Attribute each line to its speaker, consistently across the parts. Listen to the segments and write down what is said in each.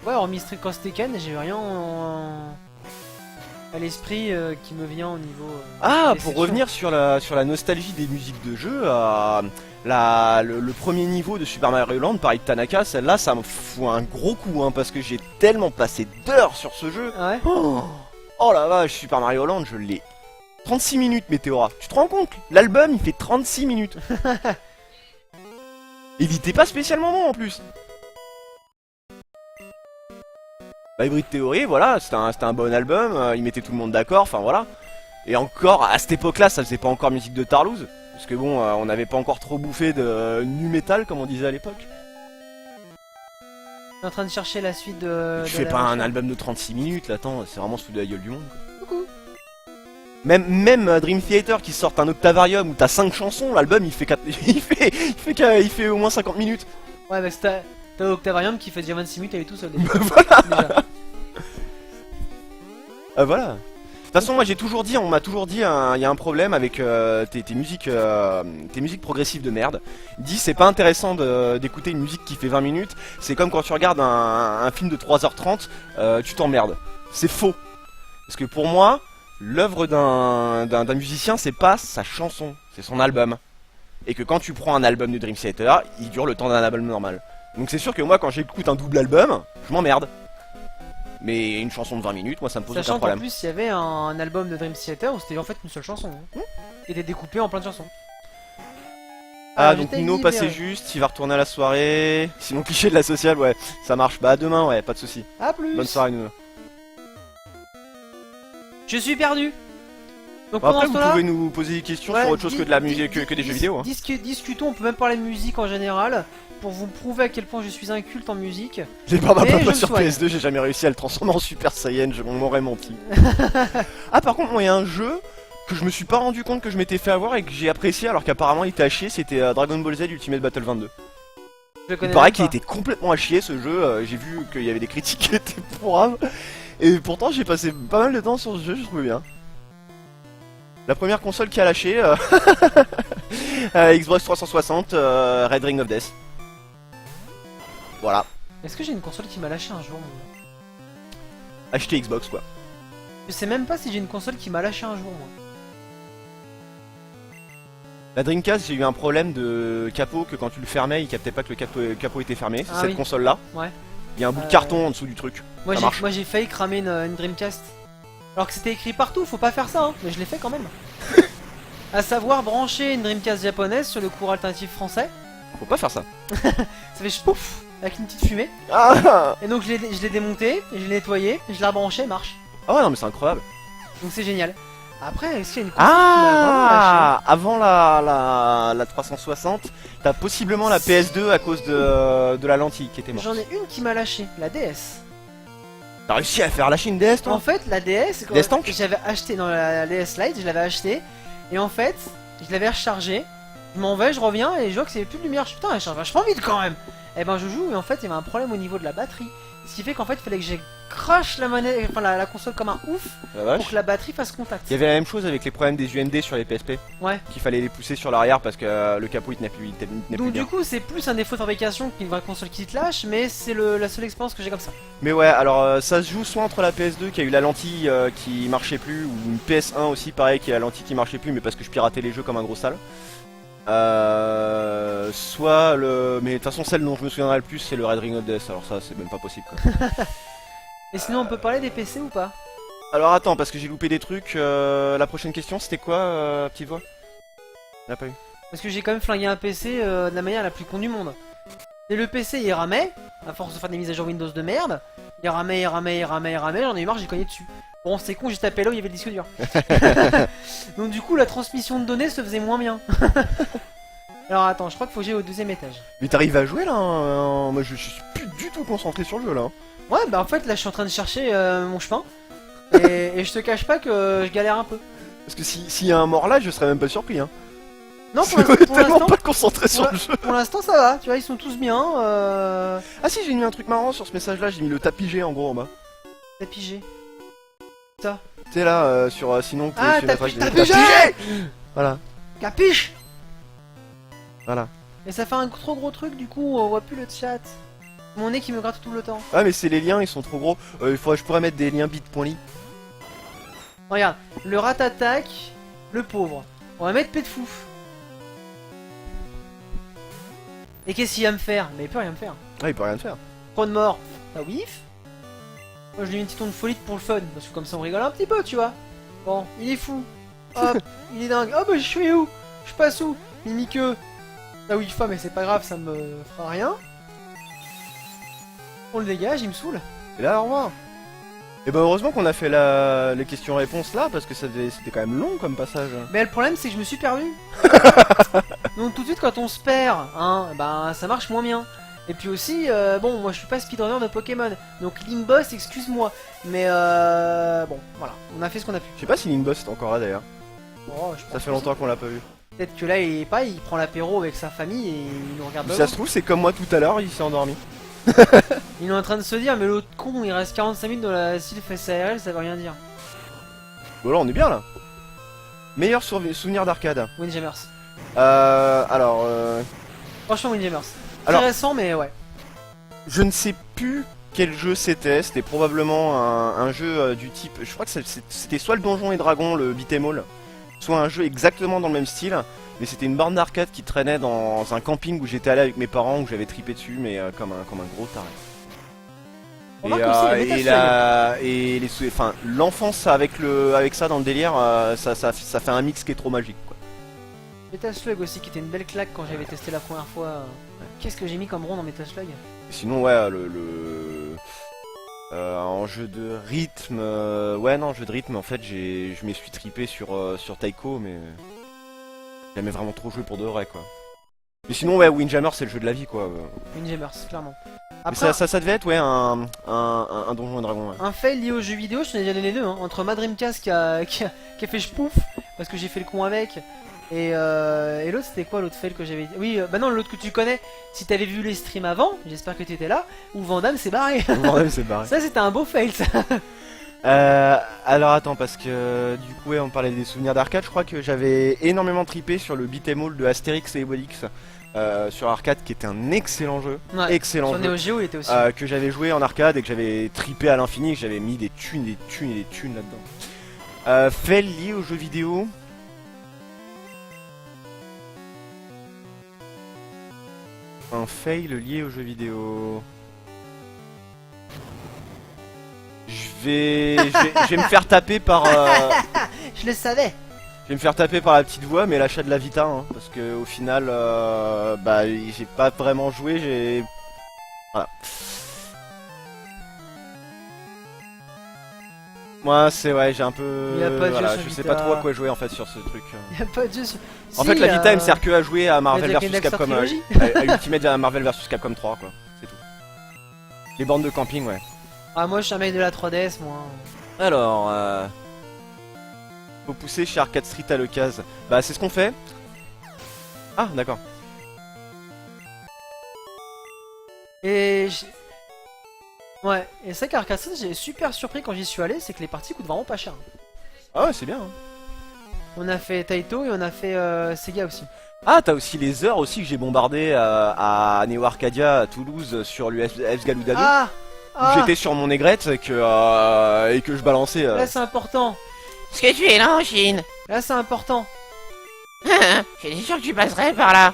Speaker 1: Ouais, hormis Cross Tekken, j'ai rien à l'esprit qui me vient au niveau.
Speaker 2: Ah, pour
Speaker 1: déception.
Speaker 2: revenir sur la nostalgie des musiques de jeu, le premier niveau de Super Mario Land, pareil que Tanaka, celle-là, ça me fout un gros coup, hein, parce que j'ai tellement passé d'heures sur ce jeu.
Speaker 1: Ah ouais.
Speaker 2: Oh la vache, Super Mario Land, je l'ai. 36 minutes, Météora. Tu te rends compte? L'album, il fait 36 minutes. Et il était pas spécialement bon en plus. Bah, Hybrid Theory, voilà, c'était un bon album, il mettait tout le monde d'accord, enfin voilà. Et encore, à cette époque-là, ça faisait pas encore musique de Tarlouse. Parce que bon, on n'avait pas encore trop bouffé de nu metal, comme on disait à l'époque.
Speaker 1: Je suis en train de chercher la suite
Speaker 2: Tu fais pas un album de 36 minutes, là, attends, c'est vraiment se foutre de la gueule du monde, quoi. Coucou. Même Dream Theater qui sort un Octavarium où t'as 5 chansons, l'album il fait, 4... il fait au moins 50 minutes.
Speaker 1: Ouais, bah t'as Octavarium qui fait déjà 26 minutes, elle est tout seul.
Speaker 2: Voilà.
Speaker 1: Déjà.
Speaker 2: Voilà. De toute façon, moi j'ai toujours dit, on m'a toujours dit, il y a un problème avec tes musiques progressives de merde. Il dit c'est pas intéressant d'écouter une musique qui fait 20 minutes, c'est comme quand tu regardes un film de 3h30, tu t'emmerdes. C'est faux. Parce que pour moi, l'œuvre d'un musicien, c'est pas sa chanson, c'est son album. Et que quand tu prends un album de Dream Theater, il dure le temps d'un album normal. Donc c'est sûr que moi quand j'écoute un double album, je m'emmerde. Mais une chanson de 20 minutes, moi ça me pose aucun
Speaker 1: Sachant qu'en
Speaker 2: problème.
Speaker 1: plus, il y avait un album de Dream Theater où c'était en fait une seule chanson. Qui était découpée en plein de chansons.
Speaker 2: Ah, donc
Speaker 1: j'étais
Speaker 2: Nino
Speaker 1: libéré.
Speaker 2: passait juste, il va retourner à la soirée. Sinon cliché de la sociale, ouais, ça marche. Bah à demain, ouais, pas de soucis.
Speaker 1: A plus.
Speaker 2: Bonne soirée Nino.
Speaker 1: Je suis perdu. Donc
Speaker 2: Bon,
Speaker 1: pendant
Speaker 2: après
Speaker 1: ce
Speaker 2: vous
Speaker 1: temps-là,
Speaker 2: pouvez nous poser des questions
Speaker 1: ouais,
Speaker 2: sur autre chose que de la musique, que des jeux vidéo. Hein.
Speaker 1: Discutons, on peut même parler de musique en général. Pour vous prouver à quel point je suis un culte en musique.
Speaker 2: J'ai pas
Speaker 1: Mais je me
Speaker 2: sur
Speaker 1: soigne.
Speaker 2: PS2, j'ai jamais réussi à le transformer en Super Saiyan, on m'aurait menti. Ah par contre, moi il y a un jeu que je me suis pas rendu compte que je m'étais fait avoir et que j'ai apprécié alors qu'apparemment il était à chier, c'était Dragon Ball Z Ultimate Battle 22.
Speaker 1: Je
Speaker 2: Il
Speaker 1: connais
Speaker 2: paraît
Speaker 1: même
Speaker 2: qu'il
Speaker 1: pas.
Speaker 2: était complètement à chier ce jeu, j'ai vu qu'il y avait des critiques qui étaient pourraves. Et pourtant j'ai passé pas mal de temps sur ce jeu, je trouvais bien. La première console qui a lâché, Xbox 360, Red Ring of Death. Voilà,
Speaker 1: Est-ce que j'ai une console qui m'a lâché un jour moi
Speaker 2: acheter Xbox quoi.
Speaker 1: Je sais même pas si j'ai une console qui m'a lâché un jour moi.
Speaker 2: La Dreamcast, j'ai eu un problème de capot que quand tu le fermais, il captait pas que le capot était fermé. C'est
Speaker 1: Ah
Speaker 2: cette
Speaker 1: oui.
Speaker 2: console là.
Speaker 1: Ouais.
Speaker 2: Il y a un bout de carton en dessous du truc.
Speaker 1: Moi
Speaker 2: Ça
Speaker 1: j'ai
Speaker 2: marche.
Speaker 1: moi, j'ai failli cramer une Dreamcast. Alors que c'était écrit partout, faut pas faire ça, hein, mais je l'ai fait quand même. À savoir brancher une Dreamcast japonaise sur le cours alternatif français.
Speaker 2: Faut pas faire ça.
Speaker 1: Ça fait pouf avec une petite fumée.
Speaker 2: Ah,
Speaker 1: Et donc je l'ai démonté, je l'ai nettoyé, je l'ai rebranché, marche.
Speaker 2: ah ouais, non mais c'est incroyable.
Speaker 1: Donc c'est génial. Après, est-ce qu'il y a une console qui m'a vraiment lâché?
Speaker 2: Avant la 360, t'as possiblement la PS2 à cause de la lentille qui était morte.
Speaker 1: J'en ai une qui m'a lâché, la DS.
Speaker 2: T'as réussi à faire lâcher une DS toi?
Speaker 1: En fait, la DS,
Speaker 2: DS Tank
Speaker 1: j'avais acheté dans la DS Lite, je l'avais acheté. Et en fait, je l'avais rechargé. Je m'en vais, je reviens et je vois que c'est plus de lumière. Je suis putain, elle charge vachement vite quand même. Et ben je joue et en fait, il y avait un problème au niveau de la batterie. Ce qui fait qu'en fait, il fallait que j'ai crash la manette, enfin la console comme un ouf
Speaker 2: La
Speaker 1: pour
Speaker 2: vache.
Speaker 1: que la batterie fasse contact.
Speaker 2: Il y avait la même chose avec les problèmes des UMD sur les PSP.
Speaker 1: Ouais.
Speaker 2: Qu'il fallait les pousser sur l'arrière parce que le capot il tenait plus, il tenait plus
Speaker 1: Donc
Speaker 2: bien.
Speaker 1: du coup, c'est plus un défaut de fabrication qu'une vraie console qui te lâche, mais c'est la seule expérience que j'ai comme ça.
Speaker 2: Mais ouais, alors ça se joue soit entre la PS2 qui a eu la lentille qui marchait plus, ou une PS1 aussi pareil qui a la lentille qui marchait plus, mais parce que je piratais les jeux comme un gros sale. Soit le... Mais de toute façon celle dont je me souviendrai le plus c'est le Red Ring of Death, alors ça c'est même pas possible quoi.
Speaker 1: Et sinon, on peut parler des PC ou pas?
Speaker 2: Alors attends, parce que j'ai loupé des trucs, la prochaine question c'était quoi petite voix? Il a pas eu.
Speaker 1: Parce que j'ai quand même flingué un PC de la manière la plus con du monde. Et le PC il ramait, à force de faire des mises à jour Windows de merde. Il ramait, j'en ai eu marre, j'ai cogné dessus. Bon, c'est con, j'étais tapé là où il y avait le disque dur. Donc du coup, la transmission de données se faisait moins bien. Alors attends, je crois qu'il faut que j'aille au deuxième étage.
Speaker 2: Mais t'arrives à jouer là Moi je suis plus du tout concentré sur le jeu là.
Speaker 1: Ouais, bah en fait là je suis en train de chercher mon chemin. Et je te cache pas que je galère un peu.
Speaker 2: Parce que s'il y a un mort là je serais même pas surpris hein.
Speaker 1: Non,
Speaker 2: C'est
Speaker 1: pour
Speaker 2: tellement
Speaker 1: l'instant,
Speaker 2: pas concentré sur le jeu.
Speaker 1: pour l'instant ça va, tu vois, ils sont tous bien.
Speaker 2: Ah si j'ai mis un truc marrant sur ce message là, j'ai mis le tapis G en gros en bas.
Speaker 1: T'as pigé. Ça.
Speaker 2: Tu sais là sur sinon vous
Speaker 1: Ah,
Speaker 2: pouvez suivre
Speaker 1: t'as
Speaker 2: la
Speaker 1: pigé.
Speaker 2: G. Voilà,
Speaker 1: Capiche.
Speaker 2: voilà.
Speaker 1: Et ça fait un trop gros truc, du coup on voit plus le chat. Mon nez qui me gratte tout le temps.
Speaker 2: Ah mais c'est les liens, ils sont trop gros. Je pourrais mettre des liens bit.ly.
Speaker 1: Regarde, le rat attaque, le pauvre. On va mettre Pétfouf. Et qu'est-ce qu'il va me faire? Mais il peut rien me faire.
Speaker 2: Ah, il peut rien faire.
Speaker 1: Trop de mort. Ah whiff. Moi je lui mets une petite onde folie pour le fun. Parce que comme ça on rigole un petit peu, tu vois. Bon, il est fou. Hop, il est dingue. Oh bah je suis où? Je passe où? Mimiqueux. Ah oui, mais c'est pas grave, ça me fera rien. On le dégage, il me saoule.
Speaker 2: Et là, au revoir. Et bah heureusement qu'on a fait les questions-réponses là, parce que c'était quand même long comme passage.
Speaker 1: Mais le problème c'est que je me suis perdu. Donc tout de suite quand on se perd, hein, bah ça marche moins bien. Et puis aussi, bon, moi je suis pas speedrunner de Pokémon, donc Linkboss, excuse-moi. Mais bon, voilà, on a fait ce qu'on a pu.
Speaker 2: Je sais pas si Linkboss est encore là d'ailleurs.
Speaker 1: Oh, je
Speaker 2: Ça
Speaker 1: pense
Speaker 2: fait
Speaker 1: que
Speaker 2: longtemps
Speaker 1: si.
Speaker 2: qu'on l'a pas vu.
Speaker 1: Peut-être que là il est pas, il prend l'apéro avec sa famille et il nous regarde de
Speaker 2: Si ça
Speaker 1: loin.
Speaker 2: se trouve, c'est comme moi tout à l'heure, il s'est endormi.
Speaker 1: Il est en train de se dire, mais l'autre con, il reste 45 minutes dans la Sylph SARL, ça veut rien dire.
Speaker 2: Bon là, on est bien là. Meilleur souvenir d'arcade.
Speaker 1: Windjammers.
Speaker 2: Alors,
Speaker 1: Franchement, Windjammers.
Speaker 2: Alors-
Speaker 1: Intéressant, mais ouais.
Speaker 2: je ne sais plus quel jeu c'était. C'était probablement un jeu du type. Je crois que c'était soit le Donjon et Dragon, le beat'em all, soit un jeu exactement dans le même style. Mais c'était une borne d'arcade qui traînait dans un camping où j'étais allé avec mes parents, où j'avais tripé dessus, mais comme un gros taré.
Speaker 1: Remarque aussi, les Metal
Speaker 2: Enfin, l'enfance avec ça dans le délire, ça fait un mix qui est trop magique, quoi.
Speaker 1: Metal Slug aussi, qui était une belle claque quand j'avais testé la première fois. Qu'est-ce que j'ai mis comme rond dans Metal Slug?
Speaker 2: Et sinon, ouais, en jeu de rythme, ouais, non, jeu de rythme, en fait, je m'y suis tripé sur Taiko, mais j'ai jamais vraiment trop joué pour de vrai, quoi. Mais sinon, ouais, Windjammer, c'est le jeu de la vie, quoi.
Speaker 1: Windjammers, clairement.
Speaker 2: Mais
Speaker 1: Après,
Speaker 2: ça devait être, ouais, un Donjon et Dragon, ouais.
Speaker 1: un fail lié aux jeux vidéo, je t'en ai déjà donné deux, hein, entre ma Dreamcast qui a fait ch'pouf, parce que j'ai fait le con avec, et l'autre c'était quoi l'autre fail que j'avais dit? Oui, bah non, l'autre que tu connais, si t'avais vu les streams avant, j'espère que tu étais là, où Vandame s'est barré.
Speaker 2: Ouais, c'est barré.
Speaker 1: Ça c'était un beau fail ça.
Speaker 2: Alors attends, parce que du coup, ouais, on parlait des souvenirs d'arcade, je crois que j'avais énormément tripé sur le beat'em all de Astérix et Obélix sur arcade, qui était un excellent jeu,
Speaker 1: Ouais,
Speaker 2: excellent
Speaker 1: sur
Speaker 2: jeu.
Speaker 1: Neo Geo il était aussi.
Speaker 2: Que j'avais joué en arcade et que j'avais tripé à l'infini, que j'avais mis des thunes, des thunes et des thunes là-dedans. Fail lié aux jeux vidéo. Un fail lié aux jeux vidéo. Je vais me faire taper par.
Speaker 1: Je le savais.
Speaker 2: Je vais me faire taper par la petite voix, mais l'achat de la Vita, hein, parce que au final, bah, j'ai pas vraiment joué, j'ai. Voilà. Moi, c'est ouais, j'ai un peu.
Speaker 1: Il y a pas de jeu
Speaker 2: voilà,
Speaker 1: sur
Speaker 2: je sais
Speaker 1: Vita.
Speaker 2: pas trop à quoi jouer en fait sur ce truc.
Speaker 1: Y a pas de jeu sur...
Speaker 2: En
Speaker 1: Si,
Speaker 2: fait, la Vita, elle me sert que à jouer à Marvel
Speaker 1: Jack and
Speaker 2: vs
Speaker 1: Daxter
Speaker 2: Capcom,
Speaker 1: Trilogy.
Speaker 2: à Ultimate Marvel vs Capcom 3, quoi. C'est tout. Les bandes de camping, ouais.
Speaker 1: Ah moi je suis un mec de la 3DS moi.
Speaker 2: Alors, faut pousser chez Arcade Street à l'occasion. Bah, c'est ce qu'on fait. Ah, d'accord.
Speaker 1: Et ouais, et c'est qu'Arcade Street, j'ai super surpris quand j'y suis allé, c'est que les parties coûtent vraiment pas cher.
Speaker 2: Ah ouais, c'est bien. Hein.
Speaker 1: On a fait Taito et on a fait Sega aussi.
Speaker 2: Ah, t'as aussi les heures aussi que j'ai bombardé à Neo Arcadia à Toulouse sur l'US Galuda 2.
Speaker 1: Ah,
Speaker 2: Où j'étais sur mon aigrette et que je balançais.
Speaker 1: Là c'est important.
Speaker 3: Ce que tu es là en Chine.
Speaker 1: Là c'est important.
Speaker 3: J'étais sûr que tu passerais par là.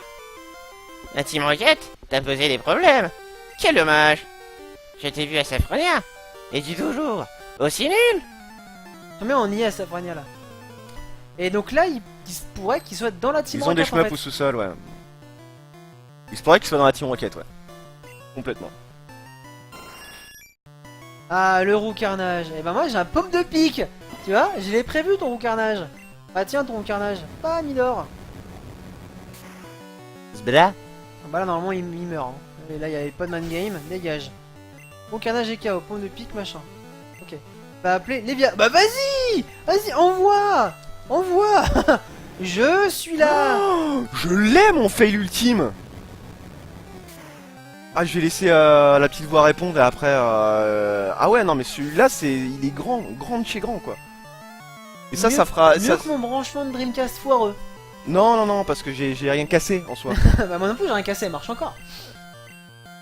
Speaker 3: La Team Rocket t'a posé des problèmes. Quel dommage. Je t'ai vu à Safronia. Et tu toujours aussi nul.
Speaker 1: Mais on y est à Safrania là. Et donc là il se pourrait qu'ils soient dans la team
Speaker 2: Ils ont des
Speaker 1: Rocket, en
Speaker 2: shmups
Speaker 1: fait.
Speaker 2: au sous-sol, ouais. Il se pourrait qu'ils soient dans la Team Rocket, ouais. Complètement.
Speaker 1: Ah le roux carnage. Et ben moi j'ai un pomme de pique. Tu vois, je l'ai prévu ton roux carnage. Bah tiens ton roux carnage. Pas Midor.
Speaker 3: Zbla.
Speaker 1: Ah bah là normalement il meurt. Hein. Et là il y avait pas de man game, dégage. Roux carnage et KO, pomme de pique machin. Ok. Bah appeler Lévia. Bah vas-y. Vas-y envoie. Envoie. Je suis là.
Speaker 2: Oh, je l'ai mon fail ultime. Ah, je vais laisser la petite voix répondre et après. Ah ouais, non mais celui-là, il est grand de chez grand, quoi. Et ça,
Speaker 1: Mieux-
Speaker 2: ça fera.
Speaker 1: Mieux
Speaker 2: Ça...
Speaker 1: que mon branchement de Dreamcast foireux.
Speaker 2: Non, parce que j'ai rien cassé en soi.
Speaker 1: Bah moi non plus j'ai rien cassé, elle marche encore.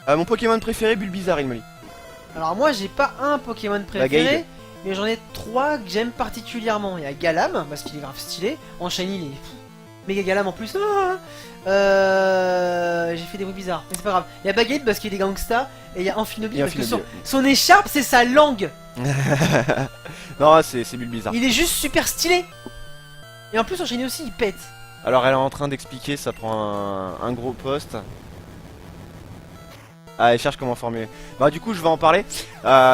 Speaker 2: Mon Pokémon préféré, Bulbizarre, il me dit.
Speaker 1: Alors moi j'ai pas un Pokémon préféré, mais j'en ai 3 que j'aime particulièrement. Il y a Galam, parce qu'il est grave stylé. En shiny il est méga Galam en plus. J'ai fait des bruits bizarres, mais c'est pas grave. Il y a Baguette parce qu'il est gangsta, et il y a Amphinobi
Speaker 2: Et
Speaker 1: parce que
Speaker 2: Amphinobi,
Speaker 1: son écharpe c'est sa langue.
Speaker 2: Non, c'est Bulbizarre.
Speaker 1: Il est juste super stylé. Et en plus en shiny aussi il pète.
Speaker 2: Alors elle est en train d'expliquer, ça prend un gros poste. Ah, elle cherche comment formuler. Bah du coup je vais en parler.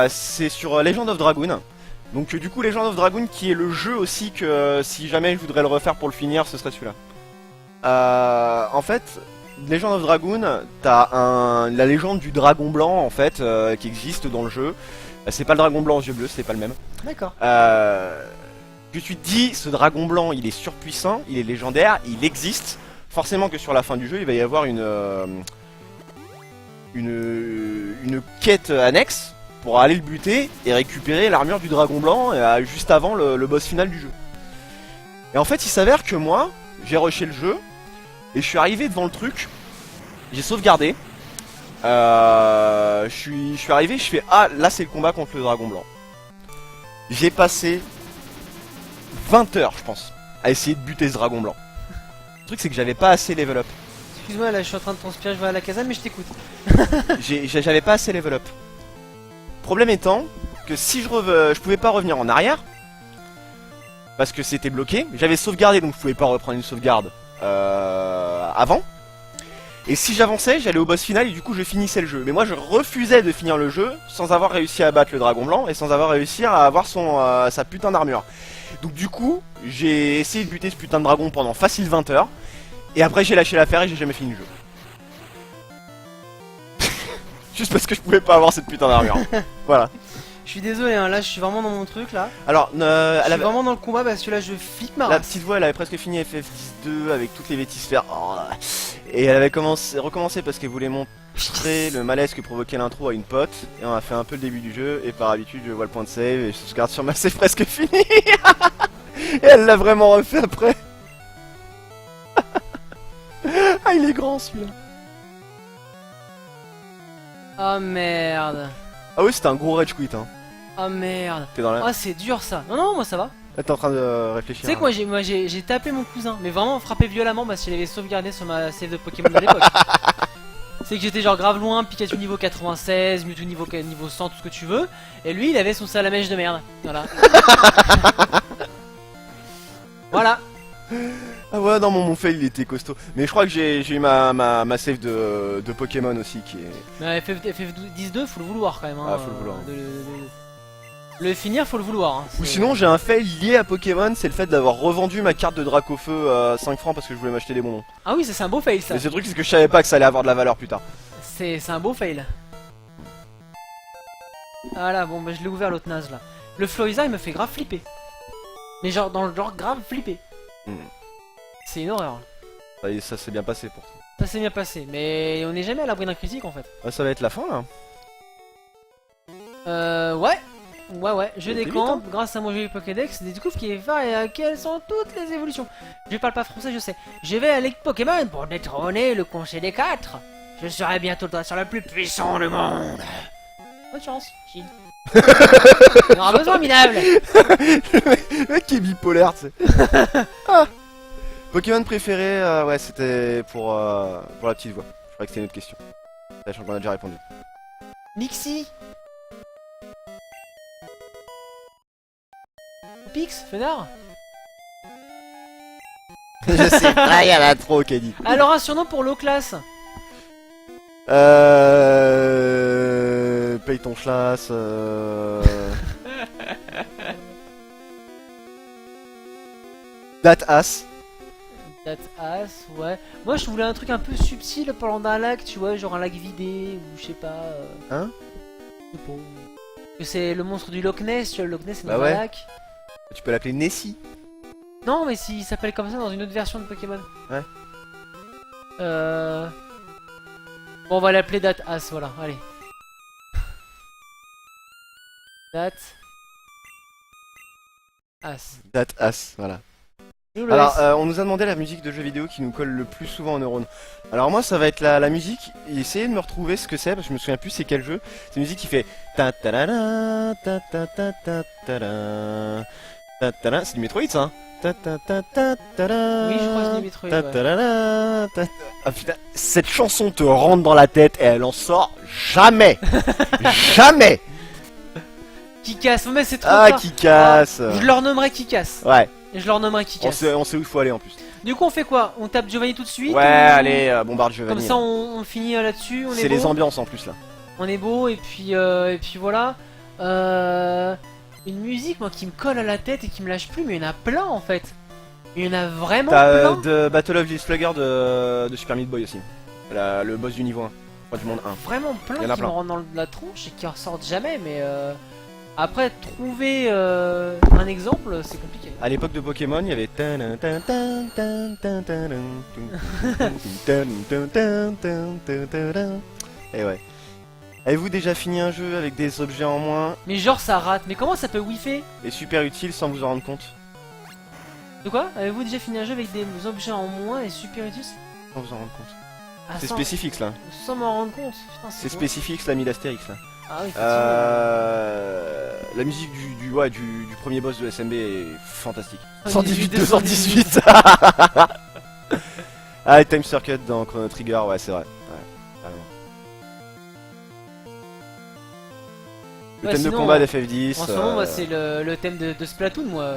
Speaker 2: C'est sur Legend of Dragoon. Donc du coup Legend of Dragoon qui est le jeu aussi que si jamais je voudrais le refaire pour le finir, ce serait celui-là. En fait, Legend of Dragoon, t'as la légende du dragon blanc en fait qui existe dans le jeu. C'est pas le dragon blanc aux yeux bleus, c'est pas le même.
Speaker 1: D'accord.
Speaker 2: Que tu te dis, ce dragon blanc il est surpuissant, il est légendaire, il existe. Forcément que sur la fin du jeu il va y avoir une quête annexe pour aller le buter et récupérer l'armure du dragon blanc juste avant le boss final du jeu. Et en fait il s'avère que moi j'ai rushé le jeu et je suis arrivé devant le truc, j'ai sauvegardé, je suis arrivé, je fais ah là c'est le combat contre le dragon blanc. J'ai passé 20 heures je pense à essayer de buter ce dragon blanc. Le truc c'est que j'avais pas assez level up.
Speaker 1: Excuse-moi là je suis en train de transpirer, je vais à la caserne mais je t'écoute.
Speaker 2: J'avais pas assez level up. Problème étant que si je pouvais pas revenir en arrière parce que c'était bloqué. J'avais sauvegardé donc je pouvais pas reprendre une sauvegarde avant. Et si j'avançais, j'allais au boss final et du coup je finissais le jeu. Mais moi je refusais de finir le jeu sans avoir réussi à battre le dragon blanc et sans avoir réussi à avoir sa putain d'armure. Donc du coup, j'ai essayé de buter ce putain de dragon pendant facile 20 heures. Et après j'ai lâché l'affaire et j'ai jamais fini le jeu. Juste parce que je pouvais pas avoir cette putain d'armure. Voilà.
Speaker 1: Je suis désolé hein, là je suis vraiment dans mon truc là.
Speaker 2: Alors,
Speaker 1: Je suis vraiment dans le combat parce que là je flippe ma
Speaker 2: la
Speaker 1: race.
Speaker 2: petite voix elle avait presque fini FF10-2 avec toutes les bêtises faire. Oh, et elle avait recommencé parce qu'elle voulait montrer le malaise que provoquait l'intro à une pote. Et on a fait un peu le début du jeu. Et par habitude je vois le point de save et je regarde sur ma save presque fini. Et elle l'a vraiment refait après. Ah il est grand celui-là.
Speaker 1: Oh merde.
Speaker 2: Ah oui c'était un gros rage quit hein.
Speaker 1: Oh merde.
Speaker 2: T'es dans la...
Speaker 1: Ah c'est dur ça. Non non moi ça va.
Speaker 2: Là t'es en train de réfléchir.
Speaker 1: Tu sais quoi, j'ai tapé mon cousin, mais vraiment frappé violemment parce qu'il avait sauvegardé sur ma save de Pokémon de l'époque. C'est que j'étais genre grave loin, Pikachu niveau 96, Mewtwo niveau 100, tout ce que tu veux. Et lui il avait son salamèche de merde. Voilà. Voilà.
Speaker 2: Ah ouais non mon fail il était costaud. Mais je crois que j'ai eu ma save de Pokémon aussi qui est...
Speaker 1: Mais FF12 faut le vouloir quand même. Hein,
Speaker 2: Ah, faut le vouloir.
Speaker 1: Le finir faut le vouloir. Hein,
Speaker 2: Ou sinon j'ai un fail lié à Pokémon, c'est le fait d'avoir revendu ma carte de Dracofeu à 5 francs parce que je voulais m'acheter des bonbons.
Speaker 1: Ah oui ça c'est un beau fail ça.
Speaker 2: Mais ce truc c'est que je savais pas que ça allait avoir de la valeur plus tard.
Speaker 1: C'est un beau fail. Voilà bon bah je l'ai ouvert l'autre naze là. Le Florizard il me fait grave flipper. Mais genre dans le genre grave flipper. C'est une horreur.
Speaker 2: Ça s'est bien passé pour toi.
Speaker 1: Ça s'est bien passé, mais on n'est jamais à l'abri d'un critique en fait.
Speaker 2: Ah, ça va être la fin là.
Speaker 1: Ouais. Ouais, je
Speaker 2: Ça a été
Speaker 1: décampe
Speaker 2: vite,
Speaker 1: grâce à mon joli Pokédex, découvre qui est phare et à quelles sont toutes les évolutions. Je parle pas français, je sais. Je vais aller Pokémon pour détrôner le conseil des 4. Je serai bientôt le dresseur le plus puissant du monde. Bonne chance, Chine. On aura besoin, minable.
Speaker 2: Le mec qui est bipolaire, tu sais. Ah. Pokémon préféré, ouais, c'était pour la petite voix. Je crois que c'était une autre question. Là, je crois qu'on a déjà répondu.
Speaker 1: Nixie. Pix, Fenard.
Speaker 2: Je sais pas, il y en a trop, Kadi.
Speaker 1: Alors un surnom pour l'eau classe.
Speaker 2: Paye ton chlasse. Date As.
Speaker 1: That ass, ouais. Moi je voulais un truc un peu subtil parlant d'un lac, tu vois, genre un lac vidé ou je sais pas.
Speaker 2: Hein?
Speaker 1: Je sais pas. Que c'est le monstre du Loch Ness, tu vois, le Loch Ness c'est dans
Speaker 2: Bah ouais.
Speaker 1: un lac.
Speaker 2: Tu peux l'appeler Nessie.
Speaker 1: Non, mais s'il s'appelle comme ça dans une autre version de Pokémon.
Speaker 2: Ouais.
Speaker 1: Bon, on va l'appeler That As, voilà, allez. That As.
Speaker 2: Date As, voilà.
Speaker 1: Nous, le
Speaker 2: Alors,
Speaker 1: S.
Speaker 2: on nous a demandé la musique de jeux vidéo qui nous colle le plus souvent aux neurones. Alors moi, ça va être la musique. Et essayez de me retrouver ce que c'est, parce que je me souviens plus c'est quel jeu. C'est une musique qui fait ta ta la la ta ta ta ta ta la ta ta la. C'est du Metroid, ça. Hein. Ta ta ta ta ta la.
Speaker 1: Oui, je crois que c'est du Metroid,
Speaker 2: Ta
Speaker 1: ouais.
Speaker 2: ta la la ta ta. Ah putain, cette chanson te rentre dans la tête et elle en sort jamais, jamais.
Speaker 1: Qui casse, mais c'est trop
Speaker 2: Ah,
Speaker 1: tard.
Speaker 2: qui casse.
Speaker 1: Ah, je leur nommerai qui casse.
Speaker 2: Ouais,
Speaker 1: Et je leur nommerai qui casse.
Speaker 2: on sait où il faut aller en plus.
Speaker 1: Du coup, on fait quoi? On tape Giovanni tout de suite?
Speaker 2: Ouais,
Speaker 1: ou-
Speaker 2: allez, bombarde
Speaker 1: Comme
Speaker 2: Giovanni.
Speaker 1: ça, on finit là-dessus. On est
Speaker 2: C'est les
Speaker 1: beau.
Speaker 2: ambiances en plus là.
Speaker 1: On est beau, et puis voilà. Une musique, moi, qui me colle à la tête et qui me lâche plus, mais il y en a plein en fait. Il y en a vraiment
Speaker 2: T'as
Speaker 1: plein.
Speaker 2: de Battle of the Slugger de Super Meat Boy aussi. Le boss du niveau 1. Enfin, du monde 1.
Speaker 1: Vraiment plein
Speaker 2: Il y en a
Speaker 1: qui
Speaker 2: plein.
Speaker 1: me rentrent dans la tronche et qui ressortent jamais, mais après, trouver un exemple, c'est compliqué.
Speaker 2: À l'époque de Pokémon, il y avait. Et ouais. Avez-vous déjà fini un jeu avec des objets en moins
Speaker 1: Mais genre, ça rate. Mais comment ça peut whiffer?
Speaker 2: et super utile sans vous en rendre compte?
Speaker 1: De quoi? Avez-vous déjà fini un jeu avec des objets en moins et super utiles?
Speaker 2: Sans vous en rendre compte.
Speaker 1: Ah,
Speaker 2: C'est
Speaker 1: sans-
Speaker 2: spécifique là.
Speaker 1: Sans m'en rendre compte. Putain,
Speaker 2: C'est
Speaker 1: quoi?
Speaker 2: spécifique, l'a mis l'Astérix là.
Speaker 1: Ah oui, effectivement.
Speaker 2: La musique du premier boss de SMB est fantastique.
Speaker 1: 118,
Speaker 2: 218. Ah, et Time Circuit dans Chrono Trigger, ouais, c'est vrai. Ouais, carrément. Le
Speaker 1: Ouais,
Speaker 2: thème de
Speaker 1: sinon,
Speaker 2: combat d'FF10.
Speaker 1: En ce moment, moi, c'est le thème de Splatoon, moi.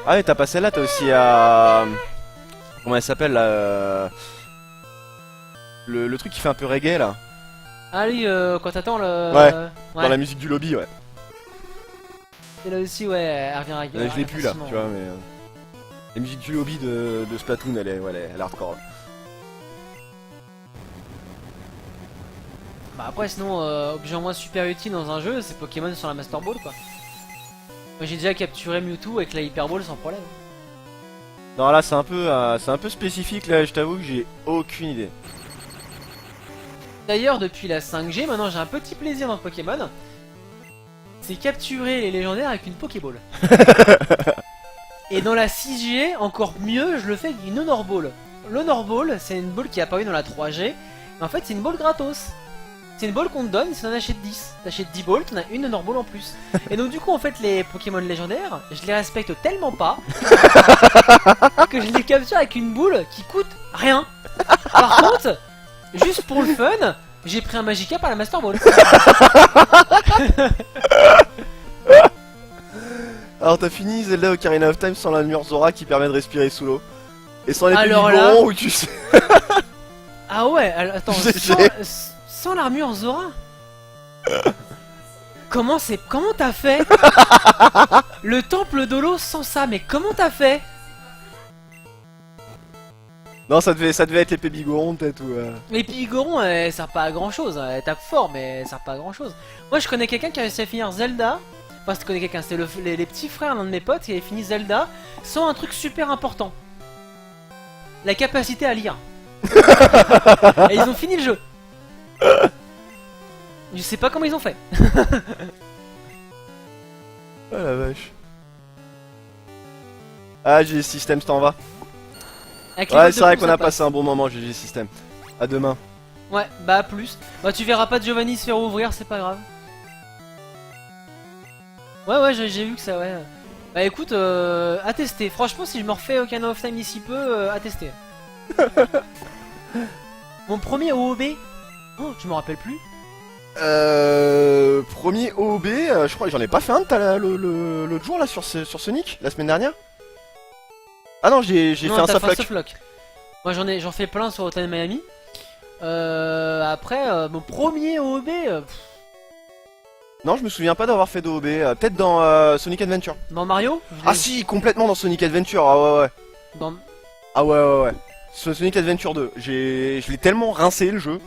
Speaker 2: Ah, mais t'as pas celle-là, t'as aussi comment elle s'appelle là le truc qui fait un peu reggae là.
Speaker 1: Ah oui, quand t'attends le...
Speaker 2: Ouais.
Speaker 1: Ouais.
Speaker 2: Dans la musique du lobby, ouais.
Speaker 1: Et là aussi, ouais, elle revient
Speaker 2: Je l'ai plus là, tu vois, mais. La musique du lobby de Splatoon, elle est hardcore.
Speaker 1: Bah après, sinon, objet en moins super utile dans un jeu, c'est Pokémon sur la Master Ball, quoi. Moi, j'ai déjà capturé Mewtwo avec la Hyper Ball sans problème.
Speaker 2: Non, là, c'est un peu spécifique, là, je t'avoue que j'ai aucune idée.
Speaker 1: D'ailleurs, depuis la 5G, maintenant, j'ai un petit plaisir dans Pokémon. C'est capturer les légendaires avec une Pokéball. Et dans la 6G, encore mieux, je le fais avec une Honor Ball. L'Honor Ball, c'est une ball qui est apparue dans la 3G. Mais en fait, c'est une ball gratos. C'est une ball qu'on te donne si t'en achètes 10. T'achètes 10 balls, t'en as une Honor Ball en plus. Et donc, du coup, en fait, les Pokémon légendaires, je les respecte tellement pas que je les capture avec une boule qui coûte rien. Par contre, juste pour le fun, j'ai pris un Magikarp à la Master Ball.
Speaker 2: Alors, t'as fini Zelda Ocarina of Time sans l'armure Zora qui permet de respirer sous l'eau. Et sans l'épée
Speaker 1: Alors
Speaker 2: du
Speaker 1: là-
Speaker 2: Goron où tu sais.
Speaker 1: Ah ouais, attends,
Speaker 2: GG.
Speaker 1: sans l'armure Zora? Comment t'as fait? Le temple d'Holo sans ça, mais comment t'as fait?
Speaker 2: Non, ça devait être l'épée Bigoron peut-être ou.
Speaker 1: Les Pigoron, elle sert pas à grand chose, elle tape fort, mais elle sert pas à grand chose. Moi je connais quelqu'un qui a réussi à finir Zelda. Enfin, je connais quelqu'un, c'était les petits frères d'un de mes potes qui avait fini Zelda sans un truc super important: la capacité à lire. Et ils ont fini le jeu. Je sais pas comment ils ont fait.
Speaker 2: Oh la vache. Ah, GG System, t'en vas.
Speaker 1: Avec les
Speaker 2: Ouais,
Speaker 1: modes
Speaker 2: c'est
Speaker 1: de
Speaker 2: vrai
Speaker 1: fond,
Speaker 2: qu'on
Speaker 1: ça
Speaker 2: a
Speaker 1: passe.
Speaker 2: passé un bon moment, GG System. À demain.
Speaker 1: Ouais, bah à plus. Bah tu verras pas Giovanni se faire ouvrir, c'est pas grave. Ouais, j'ai vu que ça, ouais. Bah écoute, à tester. Franchement, si je me refais Ocarina of Time d'ici peu, à tester. Mon premier OOB, oh, je me rappelle plus.
Speaker 2: Premier OOB, je crois que j'en ai pas fait un l'autre jour là sur Sonic, la semaine dernière. Ah non, j'ai fait
Speaker 1: Non,
Speaker 2: un
Speaker 1: t'as fait
Speaker 2: softlock.
Speaker 1: softlock. Moi j'en fais plein sur Hotel Miami. Après, mon premier OOB,
Speaker 2: Non, je me souviens pas d'avoir fait d'OOB, peut-être dans Sonic Adventure.
Speaker 1: dans Mario je l'ai-
Speaker 2: Ah si, complètement dans Sonic Adventure, ah ouais ouais.
Speaker 1: dans...
Speaker 2: Ah ouais. Sur Sonic Adventure 2, je l'ai tellement rincé le jeu.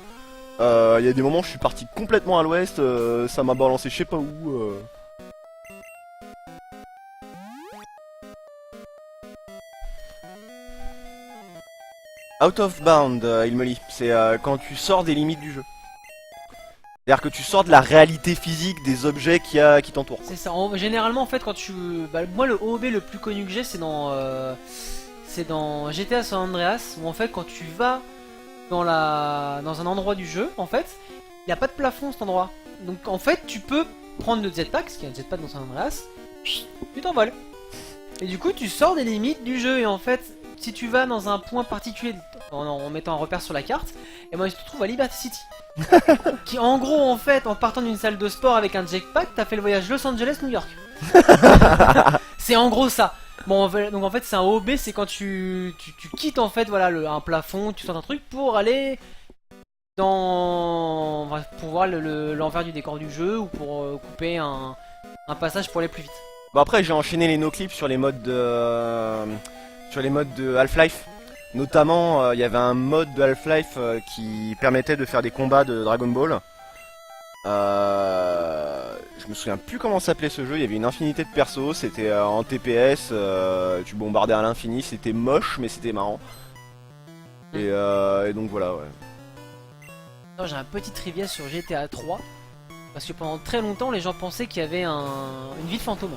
Speaker 2: Il y a des moments où je suis parti complètement à l'ouest, ça m'a balancé je sais pas où. Out of bound, il me lit. C'est quand tu sors des limites du jeu. C'est-à-dire que tu sors de la réalité physique des objets qui t'entourent.
Speaker 1: C'est ça. Généralement, en fait, quand tu. Bah, moi, le OOB le plus connu que j'ai, c'est dans GTA San Andreas, où en fait, quand tu vas dans un endroit du jeu, en fait, il n'y a pas de plafond cet endroit. Donc, en fait, tu peux prendre le jetpack, parce qu'il y a un jetpack dans San Andreas, tu t'envoles. Et du coup, tu sors des limites du jeu. Et en fait, si tu vas dans un point particulier, en mettant un repère sur la carte, et moi, je te trouve à Liberty City. Qui en gros en fait en partant d'une salle de sport avec un jetpack t'as fait le voyage Los Angeles New York. C'est en gros ça. Bon donc en fait c'est un OB, c'est quand tu quittes en fait voilà un plafond, tu sors un truc pour aller pour voir l'envers du décor du jeu ou pour couper un passage pour aller plus vite.
Speaker 2: Bon après j'ai enchaîné les no-clips sur les modes de Half-Life. Notamment, il y avait un mode de Half-Life qui permettait de faire des combats de Dragon Ball. Je me souviens plus comment s'appelait ce jeu, il y avait une infinité de persos, c'était en TPS, tu bombardais à l'infini, c'était moche mais c'était marrant. Et donc voilà, ouais.
Speaker 1: Alors, j'ai un petit trivia sur GTA 3, parce que pendant très longtemps les gens pensaient qu'il y avait une ville fantôme.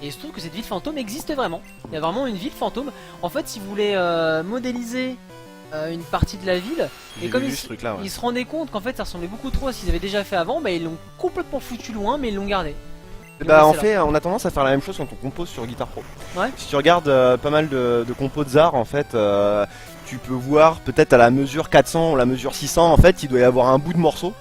Speaker 1: Et il se trouve que cette ville fantôme existe vraiment. Il y a vraiment une ville fantôme. En fait, si vous voulez modéliser une partie de la ville, et comme ils se rendaient compte qu'en fait ça ressemblait beaucoup trop à ce qu'ils avaient déjà fait avant, bah ils l'ont complètement foutu loin, mais ils l'ont gardé.
Speaker 2: Bah en fait, on a tendance à faire la même chose quand on compose sur Guitar Pro.
Speaker 1: Ouais.
Speaker 2: Si tu regardes pas mal de compos de Zar, en fait, tu peux voir peut-être à la mesure 400 ou la mesure 600, en fait, il doit y avoir un bout de morceau.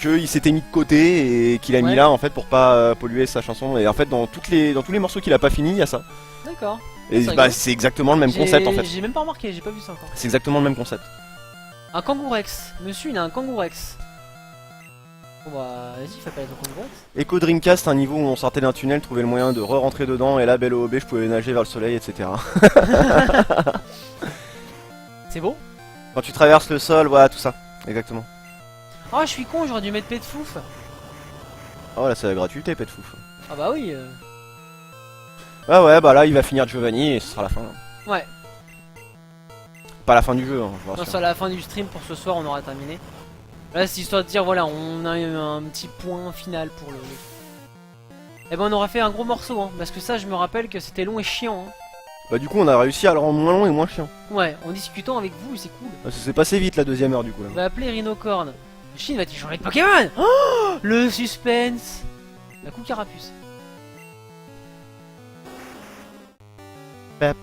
Speaker 2: Qu'il s'était mis de côté et qu'il a mis là en fait pour pas polluer sa chanson. Et en fait dans tous les morceaux qu'il a pas fini il y a ça.
Speaker 1: D'accord.
Speaker 2: Et bah c'est exactement le même concept en fait.
Speaker 1: J'ai même pas remarqué, j'ai pas vu ça encore.
Speaker 2: C'est exactement le même concept.
Speaker 1: Un kangourex. Monsieur il a un kangourex. Bon bah vas-y fais pas ton kangourex.
Speaker 2: Echo Dreamcast, un niveau où on sortait d'un tunnel, trouvait le moyen de re-rentrer dedans et là belle OOB je pouvais nager vers le soleil etc.
Speaker 1: C'est beau.
Speaker 2: Quand tu traverses le sol, voilà tout ça. Exactement.
Speaker 1: Oh je suis con, j'aurais dû mettre Pet Fouf.
Speaker 2: Oh là c'est la gratuité Pet Fouf.
Speaker 1: Ah bah oui.
Speaker 2: Ah ouais bah là il va finir Giovanni et ce sera la fin.
Speaker 1: Ouais.
Speaker 2: Pas la fin du jeu hein, je vous rassure.
Speaker 1: Non, c'est à la fin du stream pour ce soir on aura terminé. Là c'est histoire de dire voilà on a eu un petit point final pour le... Eh ben on aura fait un gros morceau hein, parce que ça je me rappelle que c'était long et chiant hein.
Speaker 2: Bah du coup on a réussi à le rendre moins long et moins chiant.
Speaker 1: Ouais, en discutant avec vous c'est cool.
Speaker 2: Ça s'est passé vite la deuxième heure du coup là.
Speaker 1: On va appeler Rhinocorn. Chine va-t-il changer de Pokémon? Oh le suspense. La coupe carapuce.
Speaker 2: Vous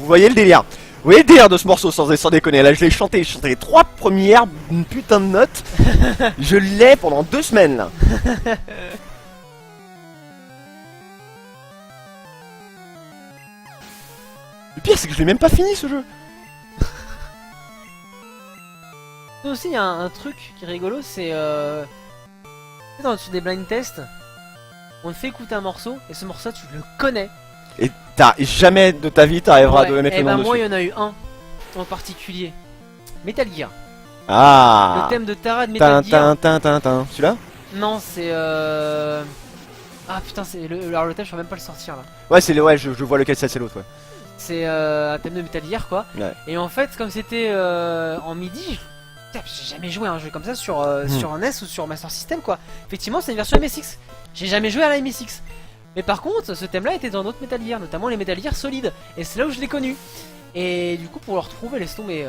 Speaker 2: voyez le délire? Vous voyez le délire de ce morceau sans déconner? Là je l'ai chanté les 3 premières putain de notes. Je l'ai pendant 2 semaines là. Le pire c'est que je l'ai même pas fini ce jeu.
Speaker 1: Aussi il y a un truc qui est rigolo, c'est sur des blind tests, on te fait écouter un morceau et ce morceau tu le connais.
Speaker 2: Et jamais de ta vie t'arriveras de le mettre le nom
Speaker 1: bah
Speaker 2: dessus.
Speaker 1: moi il y en a eu un en particulier, Metal Gear.
Speaker 2: Ah.
Speaker 1: Le thème de Tara de Metal Gear.
Speaker 2: Celui-là?
Speaker 1: Non c'est ah putain c'est le thème je peux même pas le sortir là.
Speaker 2: Ouais c'est je vois lequel c'est l'autre ouais.
Speaker 1: C'est un thème de Metal Gear quoi.
Speaker 2: Ouais.
Speaker 1: Et en fait comme c'était en midi, j'ai jamais joué à un jeu comme ça sur un NES ou sur Master System quoi. Effectivement c'est une version MSX. J'ai jamais joué à la MSX. Mais par contre ce thème là était dans d'autres Metal Gear, notamment les Metal Gear solides. Et c'est là où je l'ai connu. Et du coup pour le retrouver laisse tomber.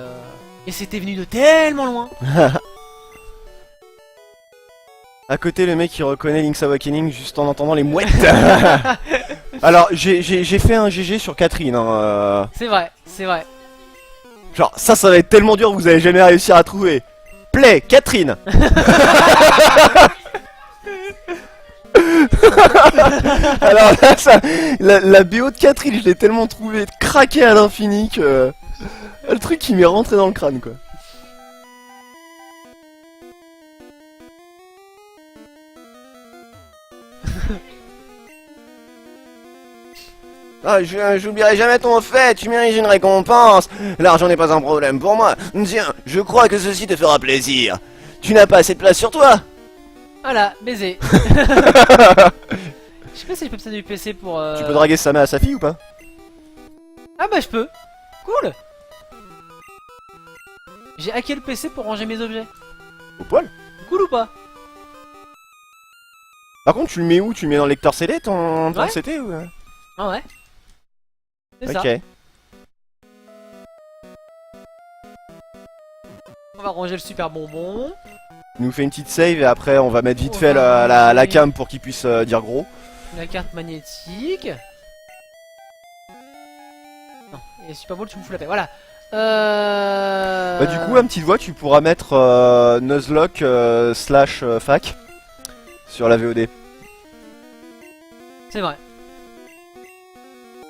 Speaker 1: Et c'était venu de tellement loin.
Speaker 2: À côté le mec qui reconnaît Link's Awakening juste en entendant les mouettes. Alors j'ai fait un GG sur Catherine hein,
Speaker 1: C'est vrai, c'est vrai.
Speaker 2: Genre ça va être tellement dur que vous allez jamais réussir à trouver. Play Catherine. Alors là, la BO de Catherine je l'ai tellement trouvé craqué à l'infini que le truc qui m'est rentré dans le crâne quoi. Ah, j'oublierai jamais ton fait, tu mérites une récompense. L'argent n'est pas un problème pour moi. Tiens, je crois que ceci te fera plaisir. Tu n'as pas assez de place sur toi.
Speaker 1: Voilà, baiser. Je sais pas si je peux passer du PC pour...
Speaker 2: Tu peux draguer sa mère à sa fille ou pas?
Speaker 1: Ah bah je peux. Cool. J'ai hacké le PC pour ranger mes objets.
Speaker 2: Au poil.
Speaker 1: Cool ou pas?
Speaker 2: Par contre, tu le mets où? Tu le mets dans le lecteur CD, ton
Speaker 1: Ouais.
Speaker 2: CT ou...
Speaker 1: Ah ouais. C'est ça.
Speaker 2: Ok.
Speaker 1: On va ranger le super bonbon.
Speaker 2: Il nous fait une petite save et après on va mettre vite
Speaker 1: On
Speaker 2: fait
Speaker 1: va
Speaker 2: la
Speaker 1: ranger.
Speaker 2: cam pour qu'il puisse dire gros.
Speaker 1: La carte magnétique. Non, et Super Bowl, tu me fous la paix. Voilà.
Speaker 2: Bah du coup, à petite voix, tu pourras mettre Nuzlocke / fac sur la VOD.
Speaker 1: C'est vrai.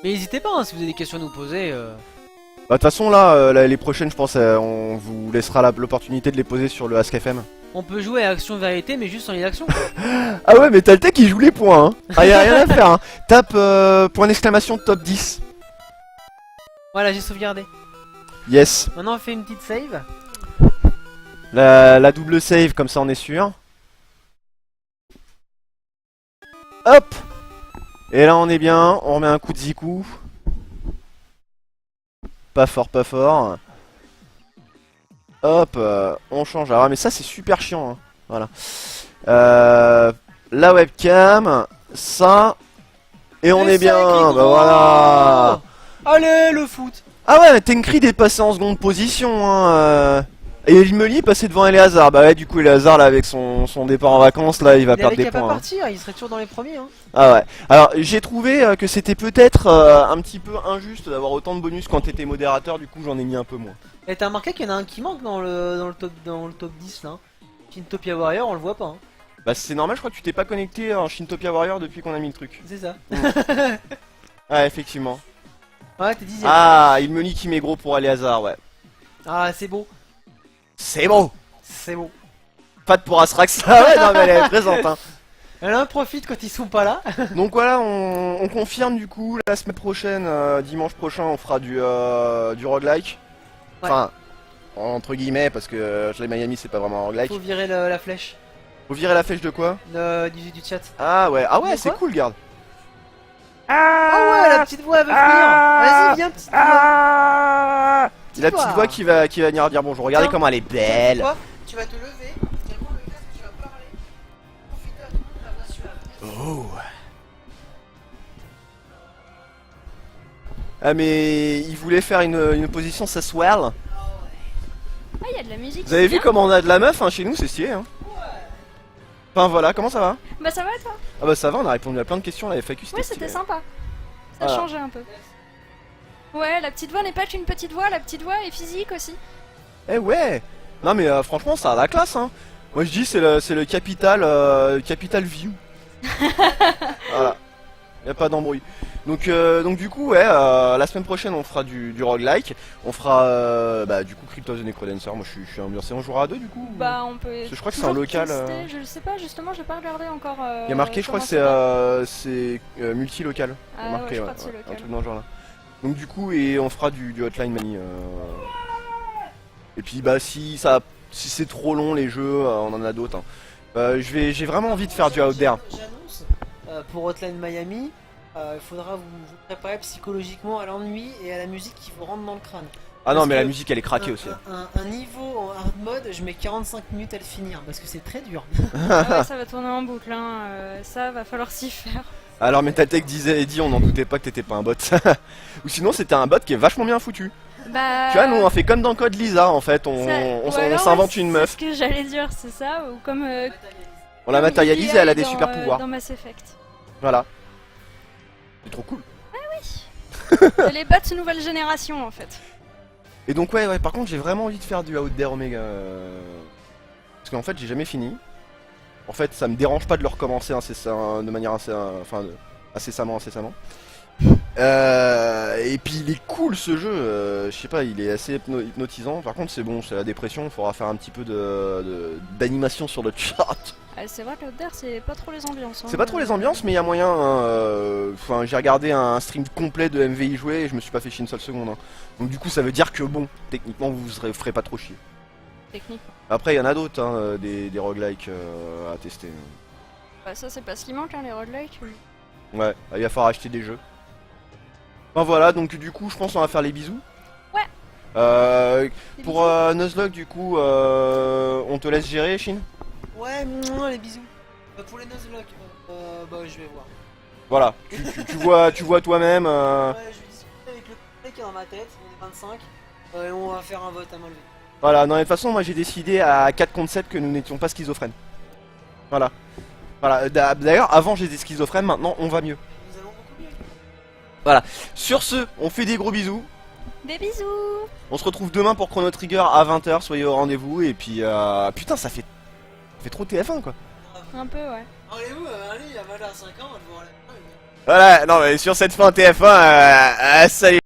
Speaker 1: Mais n'hésitez pas, hein, si vous avez des questions à nous poser.
Speaker 2: Bah de toute façon là, les prochaines je pense on vous laissera l'opportunité de les poser sur le AskFM.
Speaker 1: On peut jouer à Action Vérité, mais juste sans les actions.
Speaker 2: Ah ouais mais Taltech il joue les points hein. Ah y'a rien à faire hein. Tape point d'exclamation top 10.
Speaker 1: Voilà, j'ai sauvegardé.
Speaker 2: Yes.
Speaker 1: Maintenant, on fait une petite save.
Speaker 2: La double save comme ça on est sûr. Hop. Et là on est bien, on remet un coup de zikou. Pas fort, pas fort. Hop, on change. Alors mais ça c'est super chiant hein. Voilà. La webcam, ça. Et on
Speaker 1: Et
Speaker 2: est
Speaker 1: ça,
Speaker 2: bien,
Speaker 1: écrit
Speaker 2: bah
Speaker 1: gros.
Speaker 2: voilà.
Speaker 1: Allez, le foot.
Speaker 2: Ah ouais, mais Tenkrid est passé en seconde position hein. Et Ilmeli est passé devant Eleazar. Bah ouais, du coup Eleazar là avec son départ en vacances là, il va
Speaker 1: Il
Speaker 2: perdre
Speaker 1: avait
Speaker 2: des
Speaker 1: qu'à pas
Speaker 2: points. Hein.
Speaker 1: partir, il serait toujours dans les premiers. Hein.
Speaker 2: Ah ouais. Alors j'ai trouvé que c'était peut-être un petit peu injuste d'avoir autant de bonus quand t'étais modérateur, du coup j'en ai mis un peu moins.
Speaker 1: Et t'as remarqué qu'il y en a un qui manque dans le top 10 là. Shintopia Warrior, on le voit pas. Hein.
Speaker 2: Bah c'est normal, je crois que tu t'es pas connecté en Shintopia Warrior depuis qu'on a mis le truc.
Speaker 1: C'est ça.
Speaker 2: Ouais, effectivement.
Speaker 1: Ouais, t'es 10ème.
Speaker 2: Ah, Ilmeli qui met gros pour Eleazar, ouais.
Speaker 1: Ah, c'est beau.
Speaker 2: C'est beau.
Speaker 1: C'est beau.
Speaker 2: Pas de pour Asrax. Ah ouais, non mais elle est présente hein.
Speaker 1: Elle en profite quand ils sont pas là.
Speaker 2: Donc voilà, on confirme du coup, la semaine prochaine, dimanche prochain, on fera du roguelike.
Speaker 1: Ouais.
Speaker 2: Enfin, entre guillemets, parce que les Miami c'est pas vraiment un roguelike.
Speaker 1: Faut virer la flèche
Speaker 2: Faut virer la flèche de quoi?
Speaker 1: du chat.
Speaker 2: Ah ouais,
Speaker 1: De
Speaker 2: c'est
Speaker 1: quoi
Speaker 2: cool, garde.
Speaker 1: Ah ouais, la petite voix elle veut venir. Vas-y, viens, petite voix.
Speaker 2: La petite voix qui va venir dire bonjour. Regardez
Speaker 1: Tiens.
Speaker 2: comment elle est belle.
Speaker 1: Toi, tu vas te lever, tu vas prendre le casque, tu vas parler. Profite à tout le monde, la voix suave.
Speaker 2: Oh. Ah mais il voulait faire une position sexuelle.
Speaker 4: Ah, il y a de la musique.
Speaker 2: Vous avez
Speaker 4: c'est
Speaker 2: vu
Speaker 4: bien.
Speaker 2: comment on a de la meuf hein, chez nous, c'est stylé hein. Enfin voilà, comment ça va?
Speaker 4: Bah, ça va toi?
Speaker 2: Ah bah ça va, on a répondu à plein de questions, la FAQ
Speaker 4: Ouais,
Speaker 2: stylé.
Speaker 4: c'était sympa. Ça
Speaker 2: Voilà.
Speaker 4: changeait un peu. Ouais, la petite voix n'est pas qu'une petite voix, la petite voix est physique aussi.
Speaker 2: Eh ouais. Non mais franchement ça a la classe hein. Moi je dis c'est le capital view. Voilà. Y a pas d'embrouille. Donc du coup ouais la semaine prochaine on fera du roguelike. On fera du coup Cryptos the Necrodancer. Moi je suis ambiancé, on jouera à deux du coup.
Speaker 4: Bah, on peut.
Speaker 2: Je crois que c'est un
Speaker 4: toujours
Speaker 2: local,
Speaker 4: tester, Je sais pas, justement, j'ai pas regardé encore.
Speaker 2: Il y a marqué je crois que c'est multi-local. Il y a
Speaker 4: Ah
Speaker 2: marqué
Speaker 4: ouais, je crois que c'est
Speaker 2: un
Speaker 4: local.
Speaker 2: truc dans ce genre là. Donc du coup et on fera du Hotline Mani. Et puis bah si c'est trop long les jeux, on en a d'autres. Hein. J'ai vraiment envie de faire du out there.
Speaker 1: J'annonce pour Hotline Miami, il faudra vous préparer psychologiquement à l'ennui et à la musique qui vous rentre dans le crâne.
Speaker 2: Ah non
Speaker 1: Parce
Speaker 2: mais
Speaker 1: que
Speaker 2: la musique elle est craquée aussi.
Speaker 1: Un niveau en hard mode, je mets 45 minutes à le finir parce que c'est très dur.
Speaker 4: Ah ouais, ça va tourner en boucle, hein. Ça va falloir s'y faire.
Speaker 2: Alors Metaltech dit on n'en doutait pas que t'étais pas un bot. Ou sinon c'était un bot qui est vachement bien foutu.
Speaker 4: Bah.
Speaker 2: Tu vois nous on fait comme dans Code Lisa en fait, on s'invente une meuf.
Speaker 4: C'est ce que j'allais dire, c'est ça, ou comme.
Speaker 2: On la
Speaker 4: comme
Speaker 2: matérialise et
Speaker 4: Lily
Speaker 2: elle a des
Speaker 4: dans,
Speaker 2: super pouvoirs.
Speaker 4: Dans Mass Effect.
Speaker 2: Voilà. C'est trop cool.
Speaker 4: Les bots nouvelle génération en fait.
Speaker 2: Et donc ouais par contre j'ai vraiment envie de faire du Out There Omega. Parce qu'en fait j'ai jamais fini. En fait ça me dérange pas de le recommencer de manière incessamment. Et puis il est cool ce jeu, je sais pas, il est assez hypnotisant. Par contre c'est bon, c'est la dépression, il faudra faire un petit peu d'animation sur le chat.
Speaker 4: Ah, c'est vrai que l'Out There, c'est pas trop les ambiances. Hein.
Speaker 2: C'est pas trop les ambiances mais il y a moyen, hein, enfin j'ai regardé un stream complet de MVI jouer et je me suis pas fait chier une seule seconde. Hein. Donc du coup ça veut dire que bon, techniquement vous ferez pas trop chier.
Speaker 4: Technique.
Speaker 2: Après il y en a d'autres, hein, des roguelikes à tester.
Speaker 4: Bah, ça, c'est pas ce qui manque, hein, les roguelikes.
Speaker 2: Ouais, il va falloir acheter des jeux. Enfin voilà, donc du coup je pense qu'on va faire les bisous.
Speaker 4: Ouais. Des
Speaker 2: Pour
Speaker 4: bisous.
Speaker 2: Nuzlocke, du coup, on te laisse gérer, Chine.
Speaker 1: Ouais, les bisous. Pour les Nuzlocke, bah je vais voir.
Speaker 2: Voilà, tu vois toi-même.
Speaker 1: Ouais, je vais discuter avec le mec qui est dans ma tête, on est 25, et on va faire un vote à main levée.
Speaker 2: Voilà, non, de toute façon, moi j'ai décidé à 4 contre 7 que nous n'étions pas schizophrènes. Voilà. Voilà, d'ailleurs, avant j'étais schizophrène, maintenant on va mieux.
Speaker 1: Nous allons beaucoup mieux.
Speaker 2: Sur ce, on fait des gros bisous.
Speaker 4: Des bisous.
Speaker 2: On se retrouve demain pour Chrono Trigger à 20h, soyez au rendez-vous. Et puis, putain, ça fait trop TF1 quoi.
Speaker 4: Un peu, ouais.
Speaker 1: Allez-vous, allez, il y a mal à 5 ans, on va le voir à la fin.
Speaker 2: Voilà, non mais sur cette fin TF1, salut.